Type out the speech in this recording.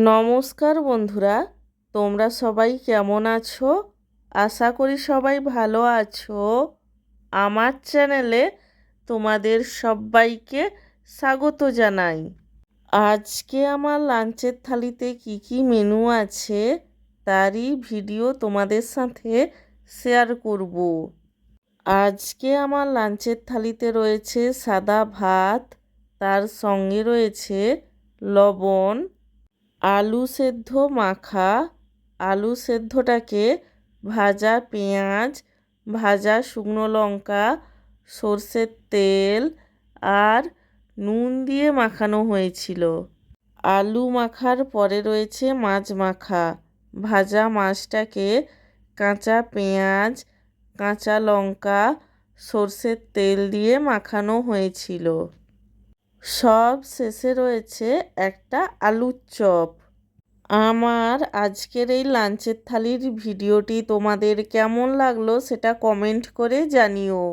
নমস্কার বন্ধুরা, তোমরা সবাই কেমন আছো? আশা করি সবাই ভালো আছো। আমার চ্যানেলে তোমাদের সবাইকে স্বাগত জানাই। আজকে আমার লাঞ্চের থালিতে কি কি মেনু আছে তারই ভিডিও তোমাদের সাথে শেয়ার করব। আজকে আমার লাঞ্চের থালিতে রয়েছে সাদা ভাত, তার সঙ্গে রয়েছে লবণ, আলু সেদ্ধ মাখা, আলু সেদ্ধটাকে ভাজা পেঁয়াজ, ভাজা শুকনো লঙ্কা, সর্ষের তেল আর নুন দিয়ে মাখানো হয়েছিল। আলু মাখার পরে রয়েছে মাছ মাখা। ভাজা মাছটাকে কাঁচা পেঁয়াজ, কাঁচা লঙ্কা, সর্ষের তেল দিয়ে মাখানো হয়েছিল। সব শেষে রয়েছে একটা আলুর চপ। আমার আজকের এই লাঞ্চের থালির ভিডিওটি তোমাদের কেমন লাগলো সেটা কমেন্ট করে জানিও।